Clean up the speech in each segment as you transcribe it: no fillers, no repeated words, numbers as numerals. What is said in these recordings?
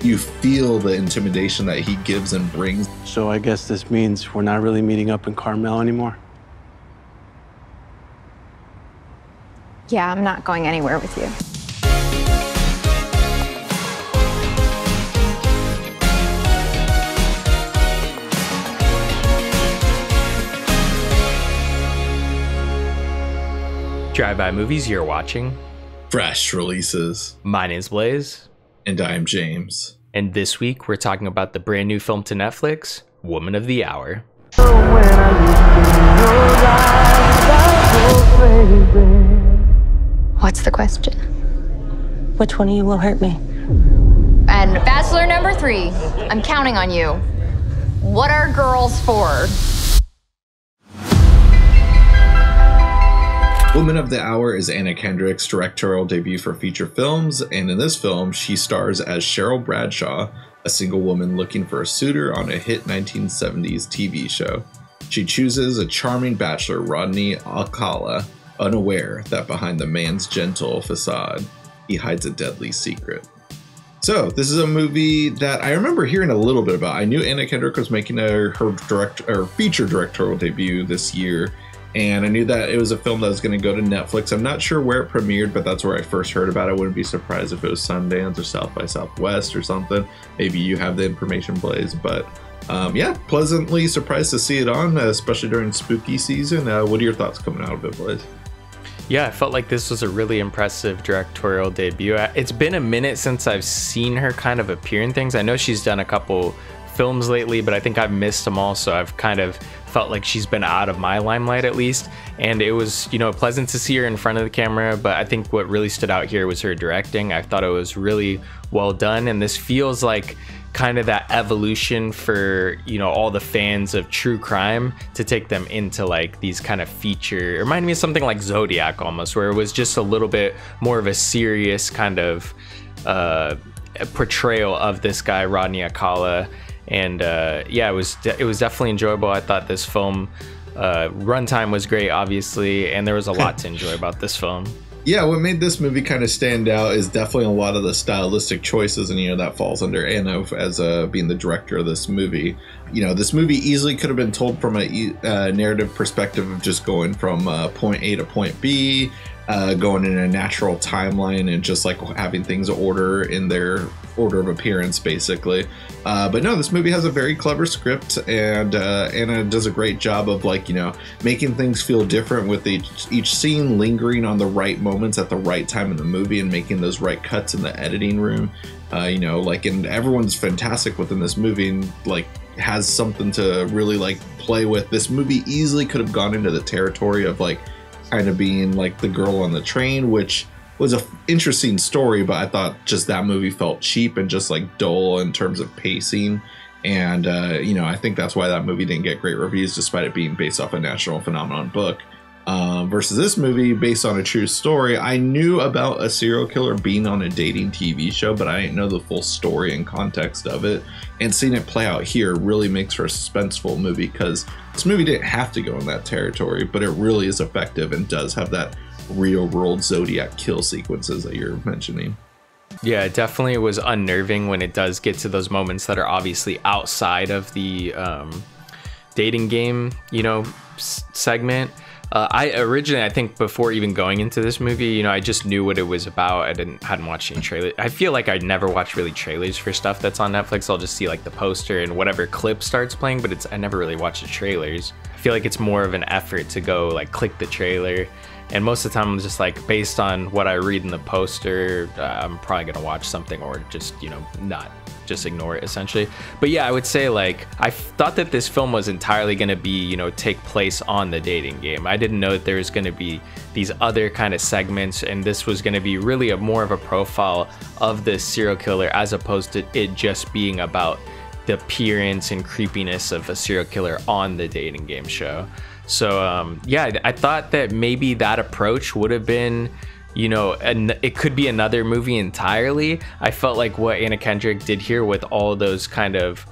you feel the intimidation that he gives and brings. So I guess this means we're not really meeting up in Carmel anymore? Yeah, I'm not going anywhere with you. Drive-by movies, you're watching Fresh releases. My name's Blaise. And I'm James. And this week we're talking about the brand new film to Netflix, Woman of the Hour. What's the question? Which one of you will hurt me? And Bachelor number 3, I'm counting on you. What are girls for? Woman of the Hour is Anna Kendrick's directorial debut for feature films, and in this film, she stars as Cheryl Bradshaw, a single woman looking for a suitor on a hit 1970s TV show. She chooses a charming bachelor, Rodney Alcala, unaware that behind the man's gentle facade, he hides a deadly secret. So, this is a movie that I remember hearing a little bit about. I knew Anna Kendrick was making her feature directorial debut this year, and I knew that it was a film that was going to go to Netflix. I'm not sure where it premiered, but that's where I first heard about it. I wouldn't be surprised if it was Sundance or South by Southwest or something. Maybe you have the information, Blaise. But yeah, pleasantly surprised to see it on, especially during spooky season. What are your thoughts coming out of it, Blaise? Yeah, I felt like this was a really impressive directorial debut. It's been a minute since I've seen her kind of appear in things. I know she's done a couple films lately, but I think I've missed them all, so I've kind of felt like she's been out of my limelight at least. And it was, you know, pleasant to see her in front of the camera, but I think what really stood out here was her directing. I thought it was really well done, and this feels like kind of that evolution for, you know, all the fans of true crime to take them into like these kind of feature. It reminded me of something like Zodiac almost, where it was just a little bit more of a serious kind of portrayal of this guy Rodney Alcala. And yeah, it was definitely enjoyable. I thought this film runtime was great, obviously, and there was a lot to enjoy about this film. Yeah, what made this movie kind of stand out is definitely a lot of the stylistic choices, and you know that falls under Anna as being the director of this movie. You know, this movie easily could have been told from a narrative perspective of just going from point A to point B, going in a natural timeline and just like having things order in their order of appearance, basically. But no, this movie has a very clever script, and Anna does a great job of, like, you know, making things feel different with each scene lingering on the right moments at the right time in the movie and making those right cuts in the editing room. You know, like, and everyone's fantastic within this movie and like has something to really like play with. This movie easily could have gone into the territory of like kind of being like The Girl on the Train, which was an interesting story, but I thought just that movie felt cheap and just like dull in terms of pacing. And, you know, I think that's why that movie didn't get great reviews, despite it being based off a national phenomenon book. Versus this movie based on a true story. I knew about a serial killer being on a dating TV show, but I didn't know the full story and context of it. And seeing it play out here really makes for a suspenseful movie, because this movie didn't have to go in that territory, but it really is effective and does have that real world Zodiac kill sequences that you're mentioning. Yeah, it definitely was unnerving when it does get to those moments that are obviously outside of the dating game, you know, segment. I think before even going into this movie, you know, I just knew what it was about. I hadn't watched any trailers. I feel like I never watch really trailers for stuff that's on Netflix. I'll just see like the poster and whatever clip starts playing, but I never really watch the trailers. I feel like it's more of an effort to go like click the trailer. And most of the time I'm just like, based on what I read in the poster, I'm probably gonna watch something or just, you know, not just ignore it essentially. But yeah, I would say like I thought that this film was entirely gonna be, you know, take place on the dating game. I didn't know that there was gonna be these other kind of segments, and this was gonna be really more of a profile of this serial killer as opposed to it just being about the appearance and creepiness of a serial killer on the dating game show. So yeah, I thought that maybe that approach would have been, you know, and it could be another movie entirely. I felt like what Anna Kendrick did here with all those kind of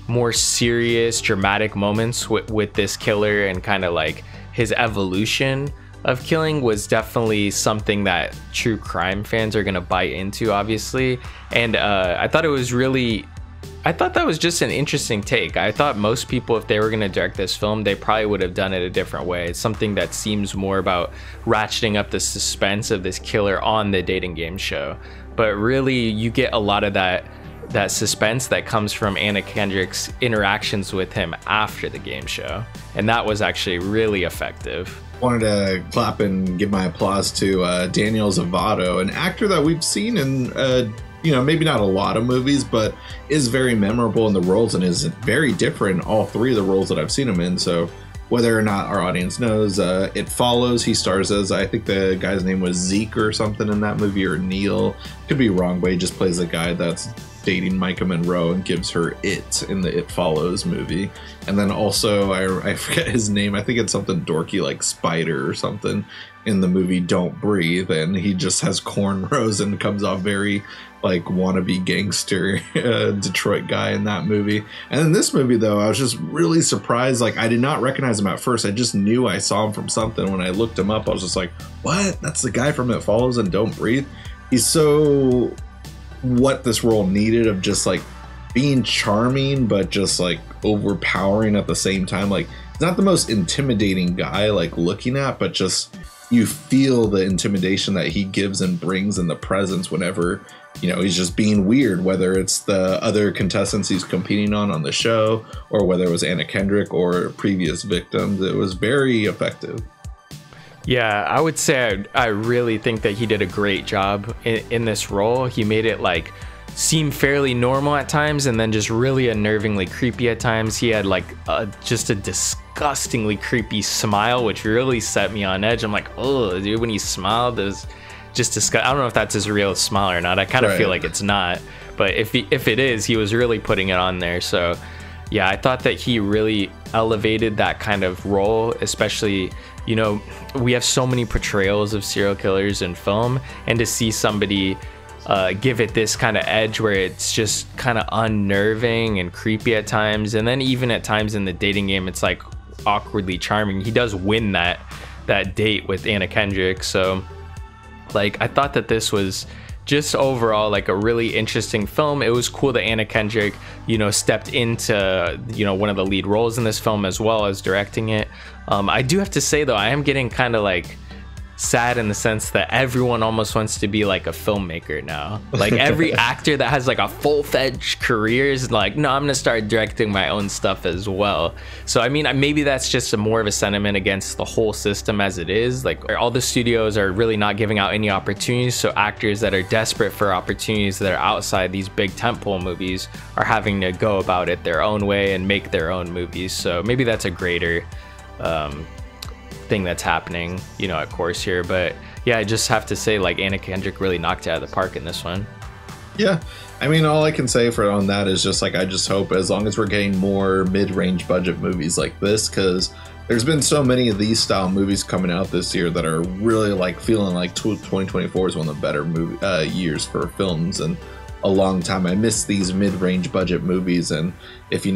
more serious, dramatic moments with this killer and kind of like his evolution of killing was definitely something that true crime fans are gonna bite into, obviously. And I thought that was just an interesting take. I thought most people, if they were going to direct this film, they probably would have done it a different way. It's something that seems more about ratcheting up the suspense of this killer on the dating game show. But really, you get a lot of that suspense that comes from Anna Kendrick's interactions with him after the game show. And that was actually really effective. Wanted to clap and give my applause to Daniel Zavato, an actor that we've seen in maybe not a lot of movies, but is very memorable in the roles and is very different in all three of the roles that I've seen him in. So whether or not our audience knows, It Follows, he stars as, I think the guy's name was Zeke or something in that movie, or Neil. Could be wrong, but he just plays a guy that's dating Micah Monroe and gives her it in the It Follows movie. And then also, I forget his name, I think it's something dorky like Spider or something in the movie Don't Breathe, and he just has cornrows and comes off very like wannabe gangster Detroit guy in that movie. And in this movie though, I was just really surprised. Like, I did not recognize him at first. I just knew I saw him from something. When I looked him up, I was just like, what? That's the guy from It Follows and Don't Breathe. He's so what this role needed, of just like being charming but just like overpowering at the same time. Like, he's not the most intimidating guy like looking at, but just you feel the intimidation that he gives and brings in the presence whenever he's just being weird, whether it's the other contestants he's competing on the show, or whether it was Anna Kendrick or previous victims. It was very effective. Yeah, I would say I really think that he did a great job in this role. He made it like seem fairly normal at times, and then just really unnervingly creepy at times. He had like just a disgustingly creepy smile, which really set me on edge. I'm like, oh, dude, when he smiled, it was just disgusting. I don't know if that's his real smile or not. I kind of feel like it's not, but if it is, he was really putting it on there. So yeah, I thought that he really elevated that kind of role, especially, we have so many portrayals of serial killers in film, and to see somebody give it this kind of edge where it's just kind of unnerving and creepy at times, and then even at times in the dating game, it's like awkwardly charming. He does win that date with Anna Kendrick. So like, I thought that this was just overall like a really interesting film. It was cool that Anna Kendrick, stepped into, one of the lead roles in this film as well as directing it. I do have to say though, I am getting kind of like sad in the sense that everyone almost wants to be like a filmmaker now. Like, every actor that has like a full-fledged career is like, no, I'm gonna start directing my own stuff as well. So I mean, maybe that's just more of a sentiment against the whole system as it is. Like, all the studios are really not giving out any opportunities, so actors that are desperate for opportunities that are outside these big tentpole movies are having to go about it their own way and make their own movies. So maybe that's a greater thing that's happening, at course here. But yeah, I just have to say, like, Anna Kendrick really knocked it out of the park in this one. Yeah, I mean, all I can say on that is just like, I just hope, as long as we're getting more mid-range budget movies like this, because there's been so many of these style movies coming out this year that are really like feeling like 2024 is one of the better years for films in a long time. I miss these mid-range budget movies, and if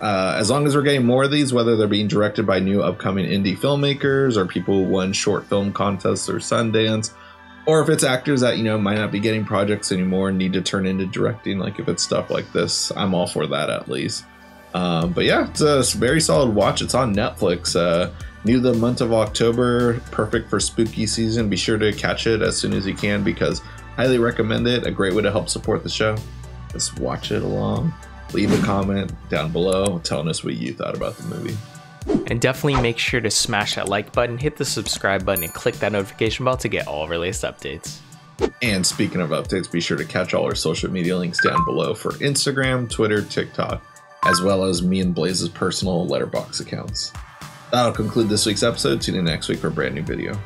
as long as we're getting more of these, whether they're being directed by new upcoming indie filmmakers or people who won short film contests or Sundance, or if it's actors that might not be getting projects anymore and need to turn into directing, like if it's stuff like this, I'm all for that at least. But yeah, it's a very solid watch. It's on Netflix. New the month of October, perfect for spooky season. Be sure to catch it as soon as you can, because highly recommend it. A great way to help support the show. Just watch it along. Leave a comment down below telling us what you thought about the movie. And definitely make sure to smash that like button, hit the subscribe button, and click that notification bell to get all of our latest updates. And speaking of updates, be sure to catch all our social media links down below for Instagram, Twitter, TikTok, as well as me and Blaise's personal Letterboxd accounts. That'll conclude this week's episode. Tune in next week for a brand new video.